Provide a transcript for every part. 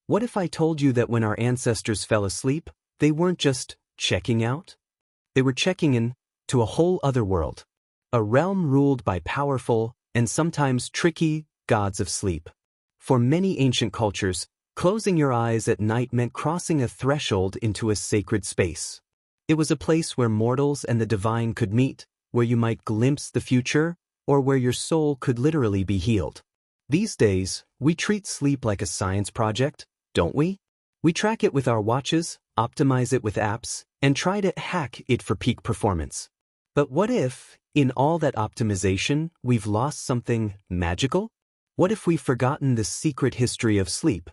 What if I told you that when our ancestors fell asleep, they weren't just checking out? They were checking in to a whole other world. A realm ruled by powerful and sometimes tricky gods of sleep. For many ancient cultures, closing your eyes at night meant crossing a threshold into a sacred space. It was a place where mortals and the divine could meet, where you might glimpse the future, or where your soul could literally be healed. These days, we treat sleep like a science project, don't we? We track it with our watches, optimize it with apps, and try to hack it for peak performance. But what if, in all that optimization, we've lost something magical? What if we've forgotten the secret history of sleep?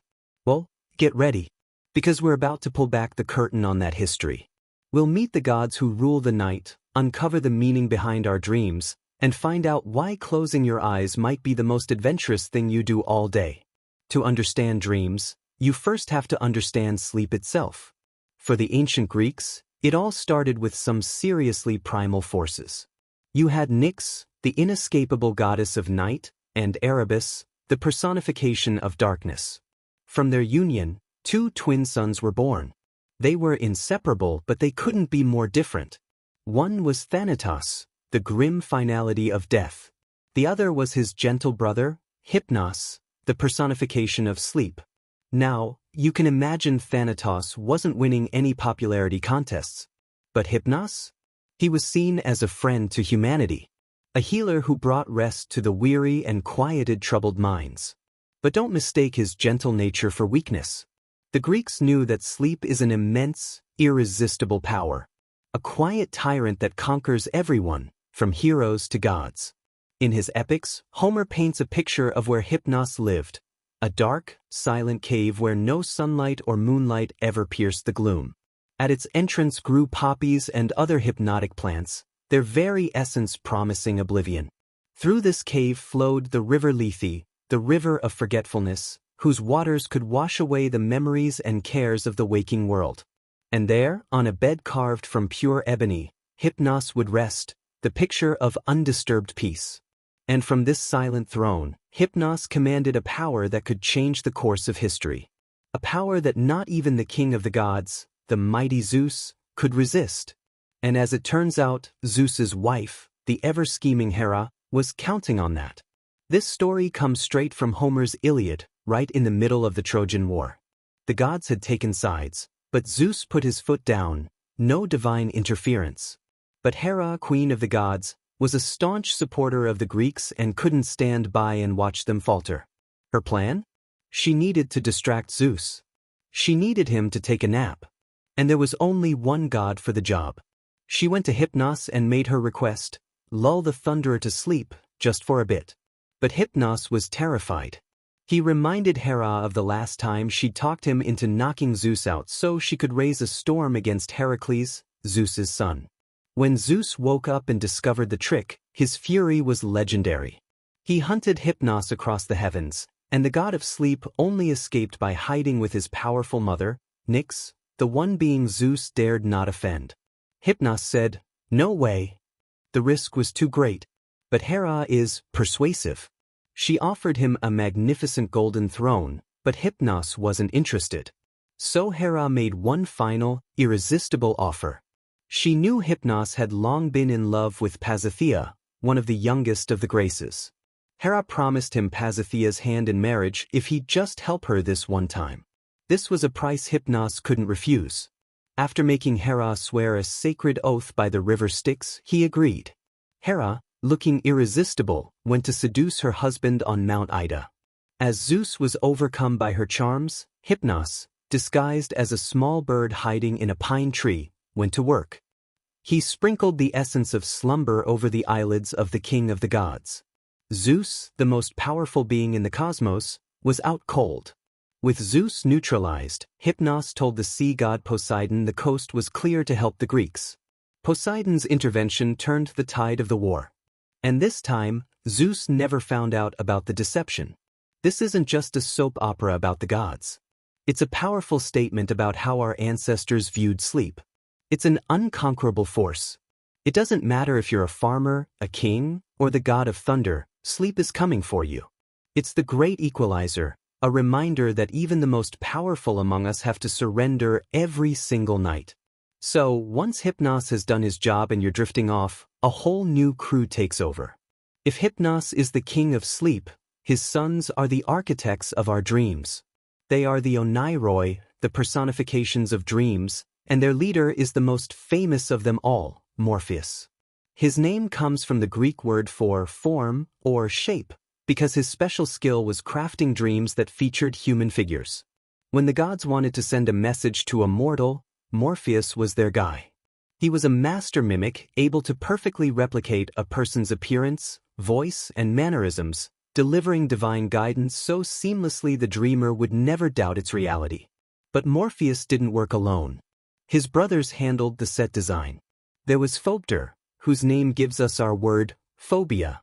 Well, get ready, because we're about to pull back the curtain on that history. We'll meet the gods who rule the night, uncover the meaning behind our dreams, and find out why closing your eyes might be the most adventurous thing you do all day. To understand dreams, you first have to understand sleep itself. For the ancient Greeks, it all started with some seriously primal forces. You had Nyx, the inescapable goddess of night, and Erebus, the personification of darkness. From their union, two twin sons were born. They were inseparable, but they couldn't be more different. One was Thanatos, the grim finality of death. The other was his gentle brother, Hypnos, the personification of sleep. Now, you can imagine Thanatos wasn't winning any popularity contests. But Hypnos? He was seen as a friend to humanity, a healer who brought rest to the weary and quieted troubled minds. But don't mistake his gentle nature for weakness. The Greeks knew that sleep is an immense, irresistible power, a quiet tyrant that conquers everyone, from heroes to gods. In his epics, Homer paints a picture of where Hypnos lived, a dark, silent cave where no sunlight or moonlight ever pierced the gloom. At its entrance grew poppies and other hypnotic plants, their very essence promising oblivion. Through this cave flowed the river Lethe, the river of forgetfulness, whose waters could wash away the memories and cares of the waking world. And there, on a bed carved from pure ebony, Hypnos would rest, the picture of undisturbed peace. And from this silent throne, Hypnos commanded a power that could change the course of history. A power that not even the king of the gods, the mighty Zeus, could resist. And as it turns out, Zeus's wife, the ever-scheming Hera, was counting on that. This story comes straight from Homer's Iliad, right in the middle of the Trojan War. The gods had taken sides, but Zeus put his foot down, no divine interference. But Hera, queen of the gods, was a staunch supporter of the Greeks and couldn't stand by and watch them falter. Her plan? She needed to distract Zeus. She needed him to take a nap. And there was only one god for the job. She went to Hypnos and made her request, lull the thunderer to sleep, just for a bit. But Hypnos was terrified. He reminded Hera of the last time she'd talked him into knocking Zeus out so she could raise a storm against Heracles, Zeus's son. When Zeus woke up and discovered the trick, his fury was legendary. He hunted Hypnos across the heavens, and the god of sleep only escaped by hiding with his powerful mother, Nyx, the one being Zeus dared not offend. Hypnos said, "No way." The risk was too great. But Hera is persuasive. She offered him a magnificent golden throne, but Hypnos wasn't interested. So Hera made one final, irresistible offer. She knew Hypnos had long been in love with Pasithea, one of the youngest of the Graces. Hera promised him Pasithia's hand in marriage if he'd just help her this one time. This was a price Hypnos couldn't refuse. After making Hera swear a sacred oath by the river Styx, he agreed. Hera, looking irresistible, went to seduce her husband on Mount Ida. As Zeus was overcome by her charms, Hypnos, disguised as a small bird hiding in a pine tree, went to work. He sprinkled the essence of slumber over the eyelids of the king of the gods. Zeus, the most powerful being in the cosmos, was out cold. With Zeus neutralized, Hypnos told the sea god Poseidon the coast was clear to help the Greeks. Poseidon's intervention turned the tide of the war. And this time, Zeus never found out about the deception. This isn't just a soap opera about the gods. It's a powerful statement about how our ancestors viewed sleep. It's an unconquerable force. It doesn't matter if you're a farmer, a king, or the god of thunder, sleep is coming for you. It's the great equalizer, a reminder that even the most powerful among us have to surrender every single night. So, once Hypnos has done his job and you're drifting off, a whole new crew takes over. If Hypnos is the king of sleep, his sons are the architects of our dreams. They are the Oneiroi, the personifications of dreams, and their leader is the most famous of them all, Morpheus. His name comes from the Greek word for form or shape, because his special skill was crafting dreams that featured human figures. When the gods wanted to send a message to a mortal, Morpheus was their guy. He was a master mimic able to perfectly replicate a person's appearance, voice, and mannerisms, delivering divine guidance so seamlessly the dreamer would never doubt its reality. But Morpheus didn't work alone. His brothers handled the set design. There was Phobter, whose name gives us our word, phobia.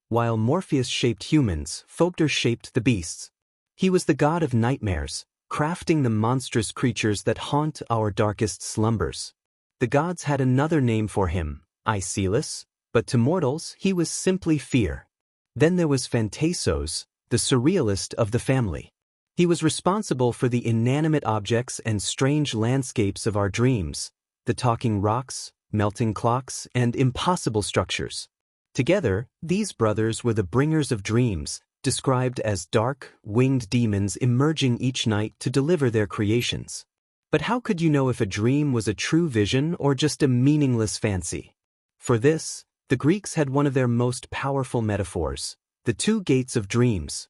While Morpheus shaped humans, Phobter shaped the beasts. He was the god of nightmares, crafting the monstrous creatures that haunt our darkest slumbers. The gods had another name for him, Icelus, but to mortals he was simply fear. Then there was Phantasos, the surrealist of the family. He was responsible for the inanimate objects and strange landscapes of our dreams, the talking rocks, melting clocks, and impossible structures. Together, these brothers were the bringers of dreams, described as dark, winged demons emerging each night to deliver their creations. But how could you know if a dream was a true vision or just a meaningless fancy? For this, the Greeks had one of their most powerful metaphors, the two gates of dreams.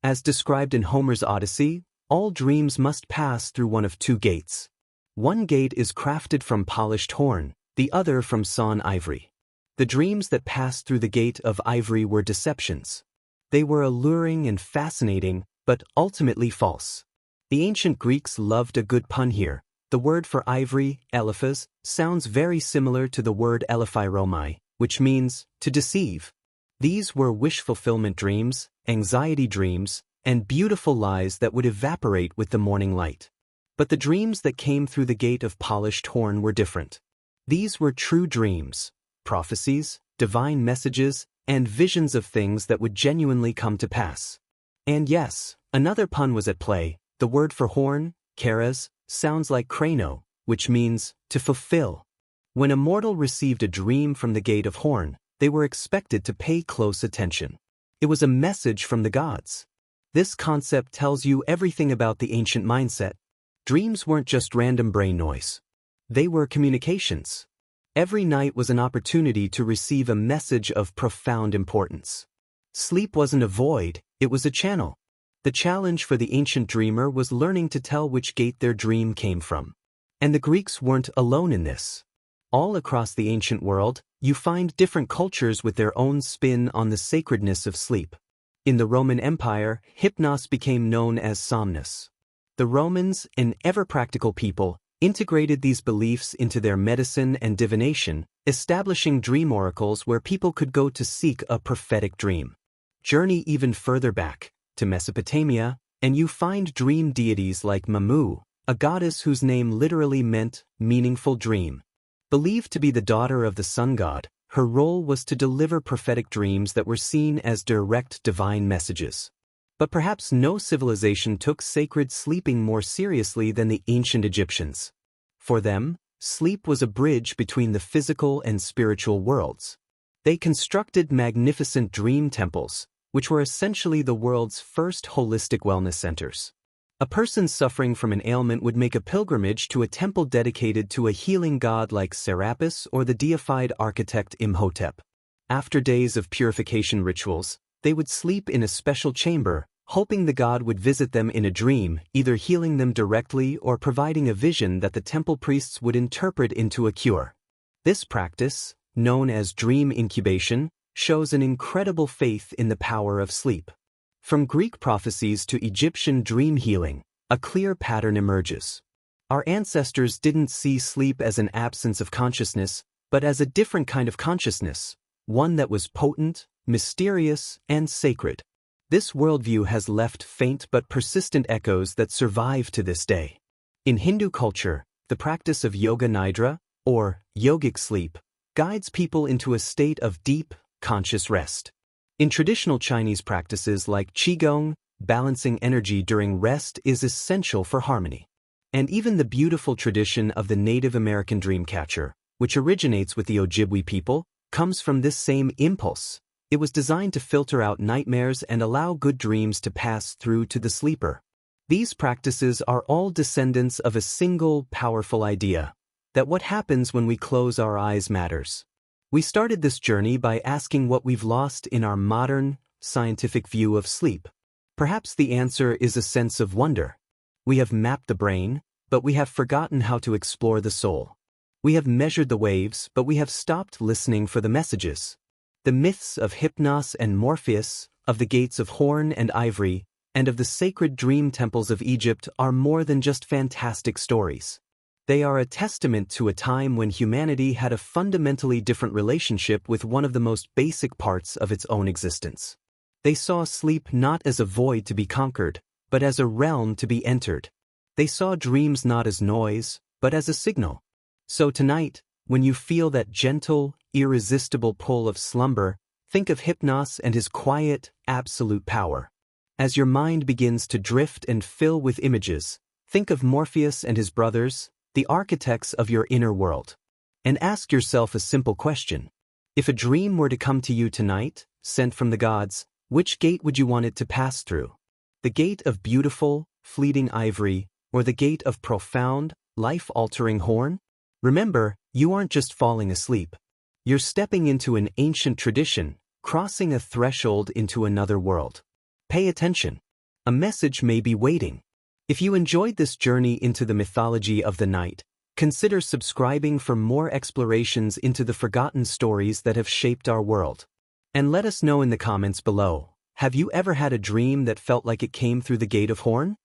As described in Homer's Odyssey, all dreams must pass through one of two gates. One gate is crafted from polished horn, the other from sawn ivory. The dreams that passed through the gate of ivory were deceptions. They were alluring and fascinating, but ultimately false. The ancient Greeks loved a good pun here. The word for ivory, elephas, sounds very similar to the word elephiromai, which means to deceive. These were wish fulfillment dreams, anxiety dreams, and beautiful lies that would evaporate with the morning light. But the dreams that came through the gate of polished horn were different. These were true dreams, prophecies, divine messages, and visions of things that would genuinely come to pass. And yes, another pun was at play. The word for horn, keras, sounds like krano, which means to fulfill. When a mortal received a dream from the gate of horn, they were expected to pay close attention. It was a message from the gods. This concept tells you everything about the ancient mindset. Dreams weren't just random brain noise. They were communications. Every night was an opportunity to receive a message of profound importance. Sleep wasn't a void, it was a channel. The challenge for the ancient dreamer was learning to tell which gate their dream came from. And the Greeks weren't alone in this. All across the ancient world, you find different cultures with their own spin on the sacredness of sleep. In the Roman Empire, Hypnos became known as somnus. The Romans, an ever-practical people, integrated these beliefs into their medicine and divination, establishing dream oracles where people could go to seek a prophetic dream. Journey even further back, to Mesopotamia, and you find dream deities like Mamu, a goddess whose name literally meant meaningful dream. Believed to be the daughter of the sun god, her role was to deliver prophetic dreams that were seen as direct divine messages. But perhaps no civilization took sacred sleeping more seriously than the ancient Egyptians. For them, sleep was a bridge between the physical and spiritual worlds. They constructed magnificent dream temples, which were essentially the world's first holistic wellness centers. A person suffering from an ailment would make a pilgrimage to a temple dedicated to a healing god like Serapis or the deified architect Imhotep. After days of purification rituals, they would sleep in a special chamber, hoping the god would visit them in a dream, either healing them directly or providing a vision that the temple priests would interpret into a cure. This practice, known as dream incubation, shows an incredible faith in the power of sleep. From Greek prophecies to Egyptian dream healing, a clear pattern emerges. Our ancestors didn't see sleep as an absence of consciousness, but as a different kind of consciousness, one that was potent, mysterious, and sacred. This worldview has left faint but persistent echoes that survive to this day. In Hindu culture, the practice of yoga nidra, or yogic sleep, guides people into a state of deep, conscious rest. In traditional Chinese practices like Qigong, balancing energy during rest is essential for harmony. And even the beautiful tradition of the Native American dreamcatcher, which originates with the Ojibwe people, comes from this same impulse. It was designed to filter out nightmares and allow good dreams to pass through to the sleeper. These practices are all descendants of a single powerful idea, that what happens when we close our eyes matters. We started this journey by asking what we've lost in our modern, scientific view of sleep. Perhaps the answer is a sense of wonder. We have mapped the brain, but we have forgotten how to explore the soul. We have measured the waves, but we have stopped listening for the messages. The myths of Hypnos and Morpheus, of the gates of horn and ivory, and of the sacred dream temples of Egypt are more than just fantastic stories. They are a testament to a time when humanity had a fundamentally different relationship with one of the most basic parts of its own existence. They saw sleep not as a void to be conquered, but as a realm to be entered. They saw dreams not as noise, but as a signal. So tonight, when you feel that gentle, irresistible pull of slumber, think of Hypnos and his quiet, absolute power. As your mind begins to drift and fill with images, think of Morpheus and his brothers, the architects of your inner world. And ask yourself a simple question. If a dream were to come to you tonight, sent from the gods, which gate would you want it to pass through? The gate of beautiful, fleeting ivory, or the gate of profound, life-altering horn? Remember, you aren't just falling asleep. You're stepping into an ancient tradition, crossing a threshold into another world. Pay attention. A message may be waiting. If you enjoyed this journey into the mythology of the night, consider subscribing for more explorations into the forgotten stories that have shaped our world. And let us know in the comments below, have you ever had a dream that felt like it came through the gate of horn?